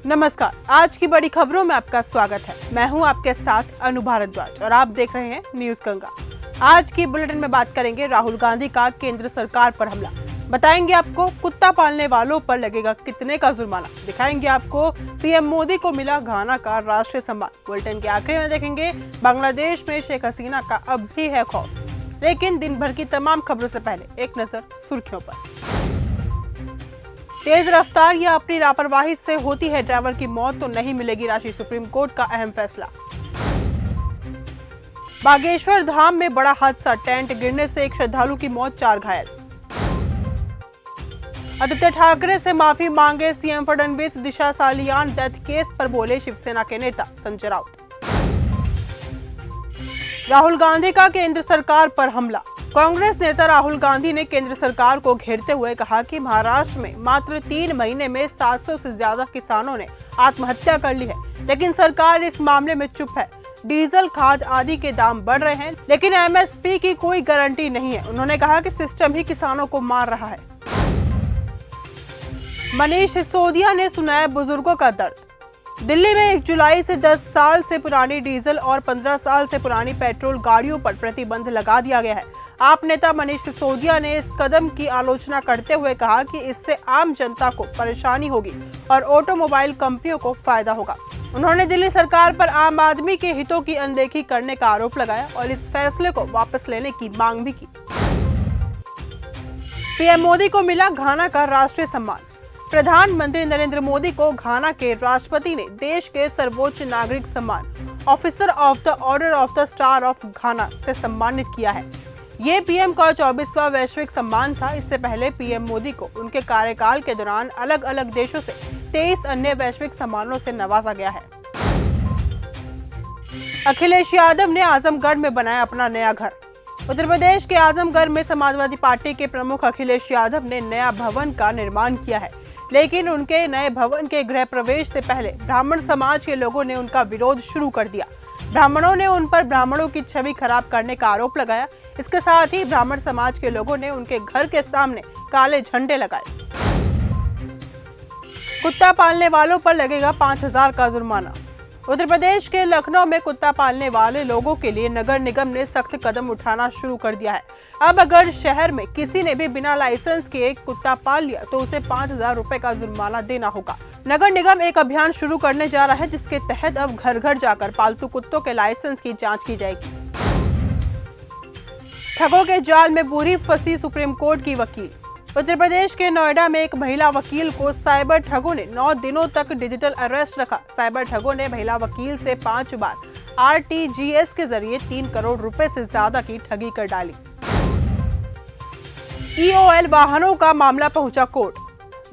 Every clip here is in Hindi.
नमस्कार, आज की बड़ी खबरों में आपका स्वागत है। मैं हूं आपके साथ अनु भारद्वाज और आप देख रहे हैं न्यूज गंगा। आज की बुलेटिन में बात करेंगे राहुल गांधी का केंद्र सरकार पर हमला। बताएंगे आपको कुत्ता पालने वालों पर लगेगा कितने का जुर्माना। दिखाएंगे आपको पीएम मोदी को मिला घाना का राष्ट्रीय सम्मान। बुलेटिन के आखिर में देखेंगे बांग्लादेश में शेख हसीना का अब भी है खौफ। लेकिन दिन भर की तमाम खबरों से पहले एक नजर सुर्खियों पर। तेज रफ्तार या अपनी लापरवाही से होती है ड्राइवर की मौत तो नहीं मिलेगी राशि, सुप्रीम कोर्ट का अहम फैसला। बागेश्वर धाम में बड़ा हादसा, टेंट गिरने से एक श्रद्धालु की मौत, 4 घायल। आदित्य ठाकरे से माफी मांगे सीएम फडणवीस, दिशा सालियान डेथ केस पर बोले शिवसेना के नेता संजय राउत। राहुल गांधी का केंद्र सरकार पर हमला। कांग्रेस नेता राहुल गांधी ने केंद्र सरकार को घेरते हुए कहा कि महाराष्ट्र में मात्र 3 महीने में 700 से ज्यादा किसानों ने आत्महत्या कर ली है, लेकिन सरकार इस मामले में चुप है। डीजल, खाद आदि के दाम बढ़ रहे हैं, लेकिन एमएसपी की कोई गारंटी नहीं है। उन्होंने कहा कि सिस्टम ही किसानों को मार रहा है। मनीष सिसोदिया ने सुनाया बुजुर्गों का दर्द। दिल्ली में 1 जुलाई से 10 साल से पुरानी डीजल और 15 साल से पुरानी पेट्रोल गाड़ियों पर प्रतिबंध लगा दिया गया है। आप नेता मनीष सिसोदिया ने इस कदम की आलोचना करते हुए कहा कि इससे आम जनता को परेशानी होगी और ऑटोमोबाइल कंपनियों को फायदा होगा। उन्होंने दिल्ली सरकार पर आम आदमी के हितों की अनदेखी करने का आरोप लगाया और इस फैसले को वापस लेने की मांग भी की। पीएम मोदी को मिला घाना का राष्ट्रीय सम्मान। प्रधानमंत्री नरेंद्र मोदी को घाना के राष्ट्रपति ने देश के सर्वोच्च नागरिक सम्मान officer of the order of the star of घाना से सम्मानित किया है। ये पीएम का 24वां वैश्विक सम्मान था। इससे पहले पीएम मोदी को उनके कार्यकाल के दौरान अलग अलग देशों से 23 अन्य वैश्विक सम्मानों से नवाजा गया है। अखिलेश यादव ने आजमगढ़ में बनाया अपना नया घर। उत्तर प्रदेश के आजमगढ़ में समाजवादी पार्टी के प्रमुख अखिलेश यादव ने नया भवन का निर्माण किया है, लेकिन उनके नए भवन के गृह प्रवेश से पहले ब्राह्मण समाज के लोगों ने उनका विरोध शुरू कर दिया। ब्राह्मणों ने उन पर ब्राह्मणों की छवि खराब करने का आरोप लगाया। इसके साथ ही ब्राह्मण समाज के लोगों ने उनके घर के सामने काले झंडे लगाए। कुत्ता पालने वालों पर लगेगा 5,000 का जुर्माना। उत्तर प्रदेश के लखनऊ में कुत्ता पालने वाले लोगों के लिए नगर निगम ने सख्त कदम उठाना शुरू कर दिया है। अब अगर शहर में किसी ने भी बिना लाइसेंस के एक कुत्ता पाल लिया तो उसे 5,000 रुपए का जुर्माना देना होगा। नगर निगम एक अभियान शुरू करने जा रहा है, जिसके तहत अब घर घर जाकर पालतू कुत्तों के लाइसेंस की जांच की जाएगी। ठगों के जाल में बुरी फंसी सुप्रीम कोर्ट की वकील। उत्तर प्रदेश के नोएडा में एक महिला वकील को साइबर ठगों ने 9 दिनों तक डिजिटल अरेस्ट रखा। साइबर ठगों ने महिला वकील से 5 बार आरटीजीएस के जरिए 3 करोड़ रुपए से ज्यादा की ठगी कर डाली। ईओएल वाहनों का मामला पहुंचा कोर्ट।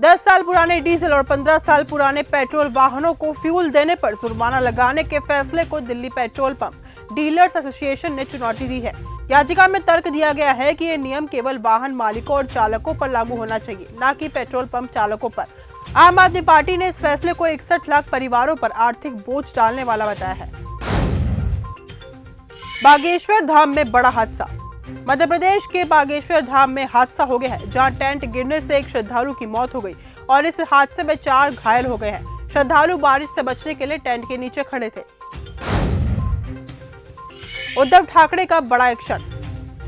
10 साल पुराने डीजल और 15 साल पुराने पेट्रोल वाहनों को फ्यूल देने पर जुर्माना लगाने के फैसले को Delhi petrol pump dealers association ने चुनौती दी है। याचिका में तर्क दिया गया है कि ये नियम केवल वाहन मालिकों और चालकों पर लागू होना चाहिए, न कि पेट्रोल पंप चालकों पर। आम आदमी पार्टी ने इस फैसले को 61 लाख परिवारों पर आर्थिक बोझ डालने वाला बताया है। बागेश्वर धाम में बड़ा हादसा। मध्य प्रदेश के बागेश्वर धाम में हादसा हो गया है, जहां टेंट गिरने से एक श्रद्धालु की मौत हो गई और इस हादसे में 4 घायल हो गए हैं। श्रद्धालु बारिश से बचने के लिए टेंट के नीचे खड़े थे। उद्धव ठाकरे का बड़ा एक्शन।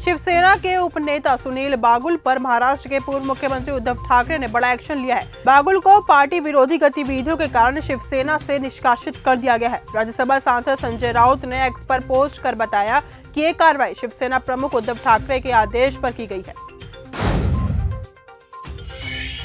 शिवसेना के उपनेता सुनील बागुल पर महाराष्ट्र के पूर्व मुख्यमंत्री उद्धव ठाकरे ने बड़ा एक्शन लिया है। बागुल को पार्टी विरोधी गतिविधियों के कारण शिवसेना से निष्कासित कर दिया गया है। राज्यसभा सांसद संजय राउत ने एक्स पर पोस्ट कर बताया कि ये कार्रवाई शिवसेना प्रमुख उद्धव ठाकरे के आदेश पर की गई है।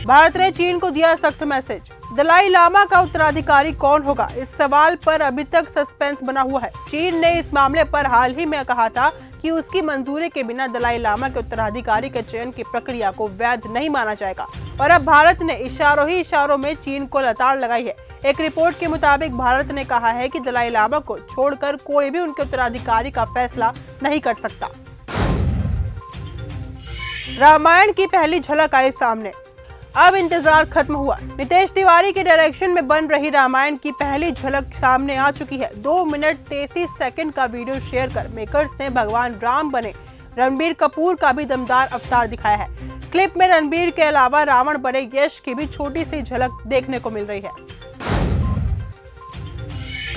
भारत ने चीन को दिया सख्त मैसेज। दलाई लामा का उत्तराधिकारी कौन होगा, इस सवाल पर अभी तक सस्पेंस बना हुआ है। चीन ने इस मामले पर हाल ही में कहा था कि उसकी मंजूरी के बिना दलाई लामा के उत्तराधिकारी के चयन की प्रक्रिया को वैध नहीं माना जाएगा। और अब भारत ने इशारों ही इशारों में चीन को लताड़ लगाई है। एक रिपोर्ट के मुताबिक भारत ने कहा है कि दलाई लामा को छोड़कर कोई भी उनके उत्तराधिकारी का फैसला नहीं कर सकता। रामायण की पहली झलक आई सामने। अब इंतजार खत्म हुआ। नितेश तिवारी के डायरेक्शन में बन रही रामायण की पहली झलक सामने आ चुकी है। 2 मिनट 33 सेकंड का वीडियो शेयर कर मेकर्स ने भगवान राम बने रणबीर कपूर का भी दमदार अवतार दिखाया है। क्लिप में रणबीर के अलावा रावण बने यश की भी छोटी सी झलक देखने को मिल रही है।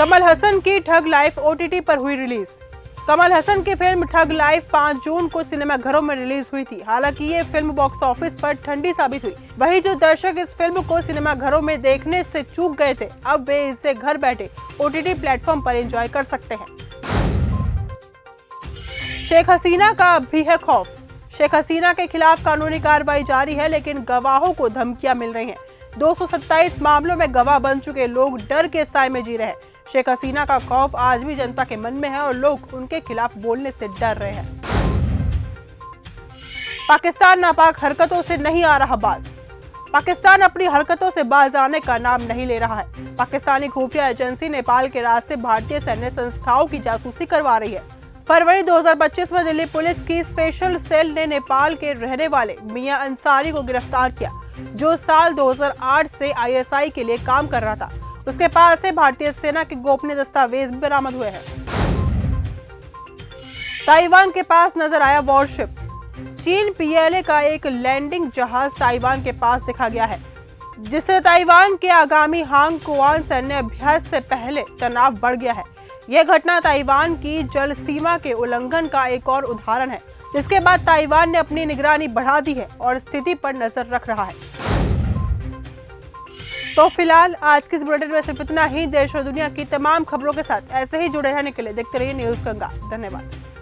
कमल हसन की ठग लाइफ OTT पर हुई रिलीज। कमल हसन की फिल्म ठग लाइफ 5 जून को सिनेमाघरों में रिलीज हुई थी। हालांकि ये फिल्म बॉक्स ऑफिस पर ठंडी साबित हुई। वहीं जो दर्शक इस फिल्म को सिनेमाघरों में देखने से चूक गए थे, अब वे इसे घर बैठे OTT प्लेटफॉर्म पर एंजॉय कर सकते हैं। शेख हसीना का अब भी है खौफ। शेख हसीना के खिलाफ कानूनी कार्रवाई जारी है, लेकिन गवाहों को धमकियां मिल रही हैं। 227 मामलों में गवाह बन चुके लोग डर के साए में जी रहे हैं। शेख हसीना का खौफ आज भी जनता के मन में है और लोग उनके खिलाफ बोलने से डर रहे हैं। पाकिस्तान नापाक हरकतों से नहीं आ रहा बाज। पाकिस्तान अपनी हरकतों से बाज आने का नाम नहीं ले रहा है। पाकिस्तानी खुफिया एजेंसी नेपाल के रास्ते भारतीय सैन्य संस्थाओं की जासूसी करवा रही है। फरवरी 2025 में दिल्ली पुलिस की स्पेशल सेल ने नेपाल के रहने वाले मियां अंसारी को गिरफ्तार किया, जो साल 2008 से ISI के लिए काम कर रहा था। उसके पास से भारतीय सेना के गोपनीय दस्तावेज भी बरामद हुए हैं। ताइवान के पास नजर आया वॉरशिप। चीन PLA का एक लैंडिंग जहाज ताइवान के पास देखा गया है, जिससे ताइवान के आगामी हांग कुआन सैन्य अभ्यास से पहले तनाव बढ़ गया है। यह घटना ताइवान की जल सीमा के उल्लंघन का एक और उदाहरण है, जिसके बाद ताइवान ने अपनी निगरानी बढ़ा दी है और स्थिति पर नजर रख रहा है। तो फिलहाल आज के इस बुलेटिन में सिर्फ इतना ही। देश और दुनिया की तमाम खबरों के साथ ऐसे ही जुड़े रहने के लिए देखते रहिए न्यूज़ गंगा। धन्यवाद।